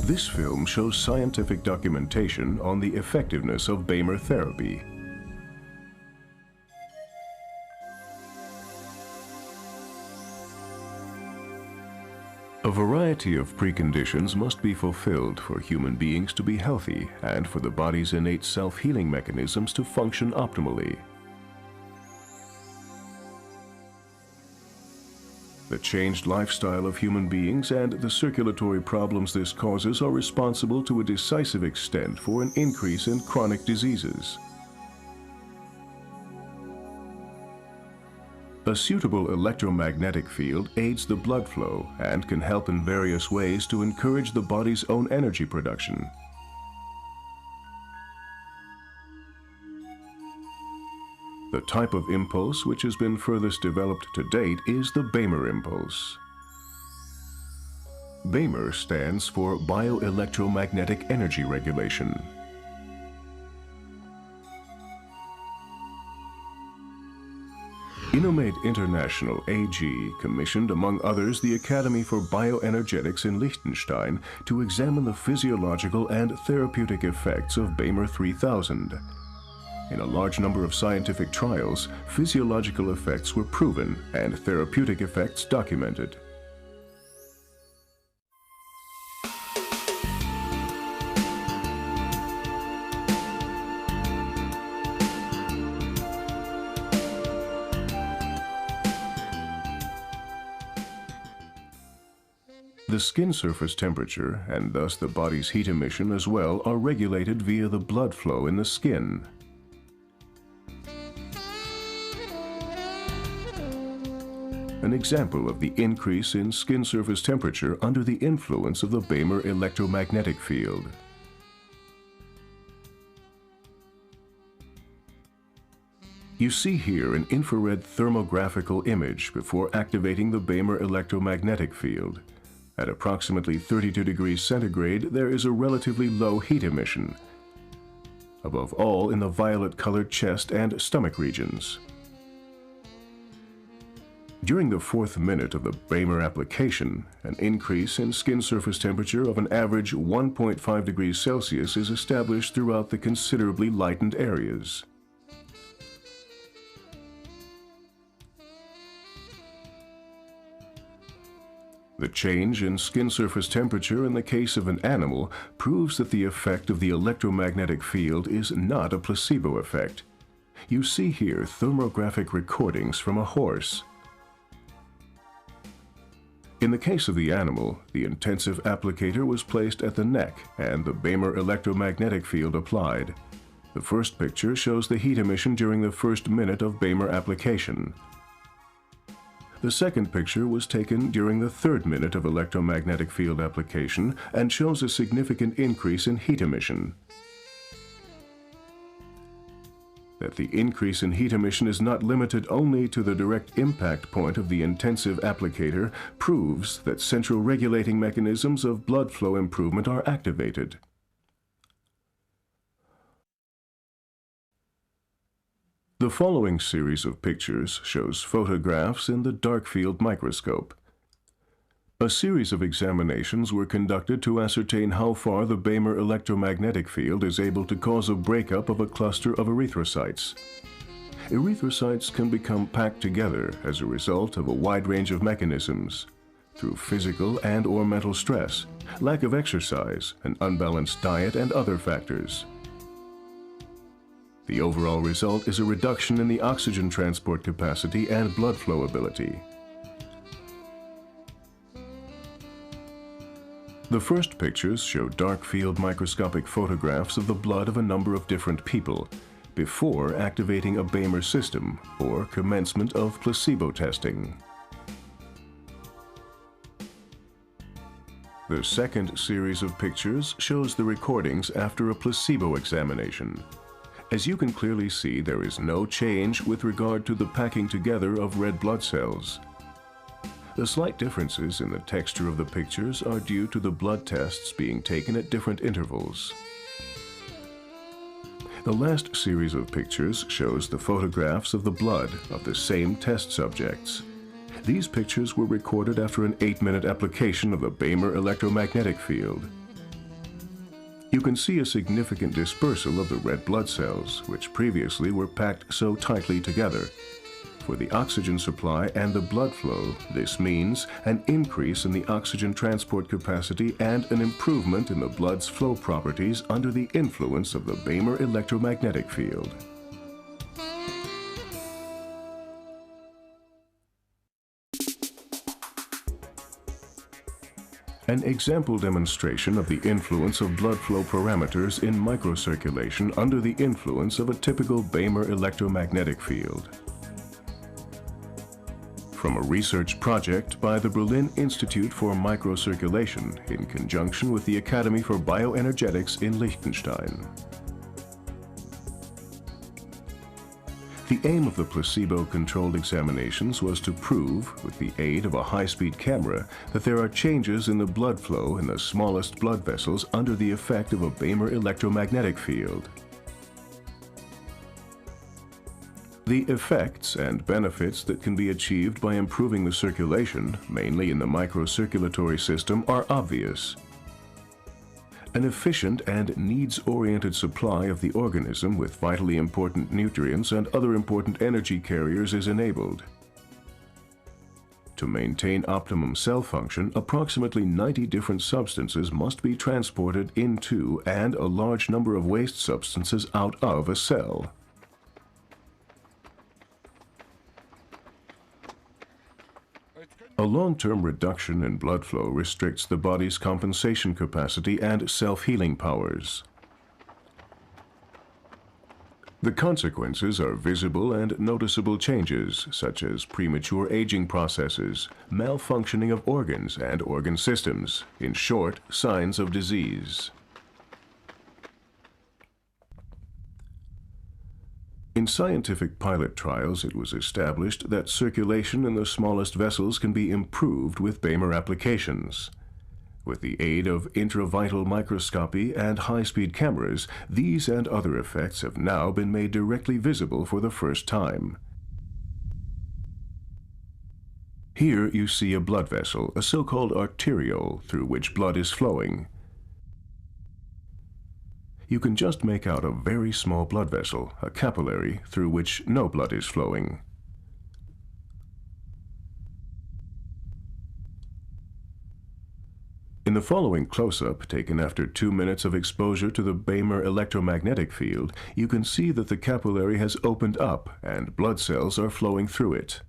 This film shows scientific documentation on the effectiveness of BEMER therapy. A variety of preconditions must be fulfilled for human beings to be healthy and for the body's innate self-healing mechanisms to function optimally. The changed lifestyle of human beings and the circulatory problems this causes are responsible to a decisive extent for an increase in chronic diseases. A suitable electromagnetic field aids the blood flow and can help in various ways to encourage the body's own energy production. The type of impulse which has been furthest developed to date is the BEMER impulse. BEMER stands for Bioelectromagnetic Energy Regulation. Inomate International AG commissioned, among others, the Academy for Bioenergetics in Liechtenstein to examine the physiological and therapeutic effects of BEMER 3000. In a large number of scientific trials, physiological effects were proven and therapeutic effects documented. The skin surface temperature, and thus the body's heat emission as well, are regulated via the blood flow in the skin. An example of the increase in skin surface temperature under the influence of the BEMER electromagnetic field. You see here an infrared thermographical image before activating the BEMER electromagnetic field. At approximately 32 degrees centigrade, there is a relatively low heat emission, above all in the violet-colored chest and stomach regions. During the 4th minute of the BEMER application, an increase in skin surface temperature of an average 1.5 degrees Celsius is established throughout the considerably lightened areas. The change in skin surface temperature in the case of an animal proves that the effect of the electromagnetic field is not a placebo effect. You see here thermographic recordings from a horse. In the case of the animal, the intensive applicator was placed at the neck and the BEMER electromagnetic field applied. The first picture shows the heat emission during the 1st minute of BEMER application. The second picture was taken during the 3rd minute of electromagnetic field application and shows a significant increase in heat emission. That the increase in heat emission is not limited only to the direct impact point of the intensive applicator proves that central regulating mechanisms of blood flow improvement are activated. The following series of pictures shows photographs in the dark field microscope. A series of examinations were conducted to ascertain how far the BEMER electromagnetic field is able to cause a breakup of a cluster of erythrocytes. Erythrocytes can become packed together as a result of a wide range of mechanisms, through physical and/or mental stress, lack of exercise, an unbalanced diet, and other factors. The overall result is a reduction in the oxygen transport capacity and blood flow ability. The first pictures show dark field microscopic photographs of the blood of a number of different people before activating a BEMER system or commencement of placebo testing. The second series of pictures shows the recordings after a placebo examination. As you can clearly see, there is no change with regard to the packing together of red blood cells. The slight differences in the texture of the pictures are due to the blood tests being taken at different intervals. The last series of pictures shows the photographs of the blood of the same test subjects. These pictures were recorded after an 8-minute application of the BEMER electromagnetic field. You can see a significant dispersal of the red blood cells, which previously were packed so tightly together. For the oxygen supply and the blood flow, this means an increase in the oxygen transport capacity and an improvement in the blood's flow properties under the influence of the BEMER electromagnetic field. An example demonstration of the influence of blood flow parameters in microcirculation under the influence of a typical BEMER electromagnetic field. From a research project by the Berlin Institute for Microcirculation in conjunction with the Academy for Bioenergetics in Liechtenstein. The aim of the placebo-controlled examinations was to prove, with the aid of a high-speed camera, that there are changes in the blood flow in the smallest blood vessels under the effect of a BEMER electromagnetic field. The effects and benefits that can be achieved by improving the circulation, mainly in the microcirculatory system, are obvious. An efficient and needs-oriented supply of the organism with vitally important nutrients and other important energy carriers is enabled. To maintain optimum cell function, approximately 90 different substances must be transported into and a large number of waste substances out of a cell. A long-term reduction in blood flow restricts the body's compensation capacity and self-healing powers. The consequences are visible and noticeable changes, such as premature aging processes, malfunctioning of organs and organ systems, in short, signs of disease. In scientific pilot trials, it was established that circulation in the smallest vessels can be improved with BEMER applications. With the aid of intravital microscopy and high-speed cameras, these and other effects have now been made directly visible for the first time. Here you see a blood vessel, a so-called arteriole, through which blood is flowing. You can just make out a very small blood vessel, a capillary, through which no blood is flowing. In the following close-up, taken after 2 minutes of exposure to the BEMER electromagnetic field, you can see that the capillary has opened up and blood cells are flowing through it.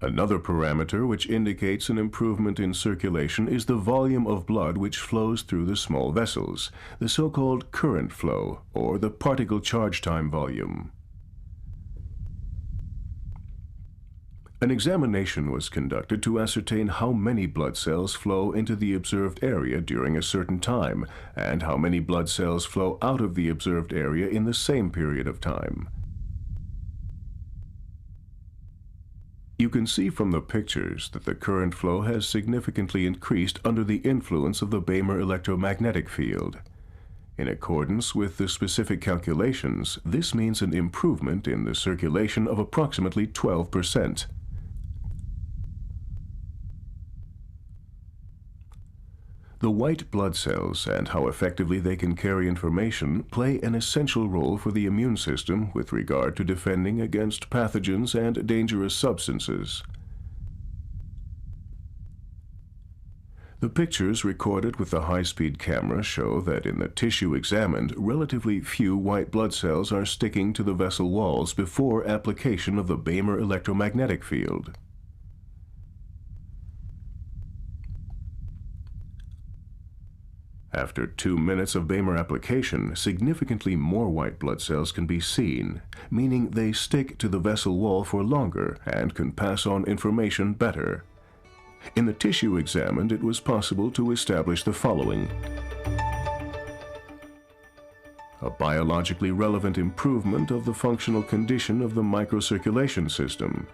Another parameter which indicates an improvement in circulation is the volume of blood which flows through the small vessels, the so-called current flow, or the particle charge time volume. An examination was conducted to ascertain how many blood cells flow into the observed area during a certain time, and how many blood cells flow out of the observed area in the same period of time. You can see from the pictures that the current flow has significantly increased under the influence of the BEMER electromagnetic field. In accordance with the specific calculations, this means an improvement in the circulation of approximately 12%. The white blood cells and how effectively they can carry information play an essential role for the immune system with regard to defending against pathogens and dangerous substances. The pictures recorded with the high-speed camera show that in the tissue examined, relatively few white blood cells are sticking to the vessel walls before application of the BEMER electromagnetic field. After 2 minutes of BEMER application, significantly more white blood cells can be seen, meaning they stick to the vessel wall for longer and can pass on information better. In the tissue examined, it was possible to establish the following: a biologically relevant improvement of the functional condition of the microcirculation system,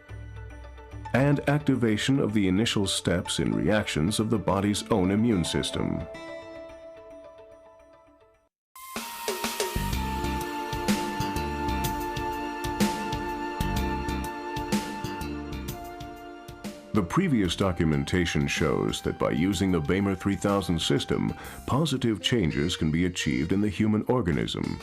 and activation of the initial steps in reactions of the body's own immune system. The previous documentation shows that by using the BEMER 3000 system, positive changes can be achieved in the human organism.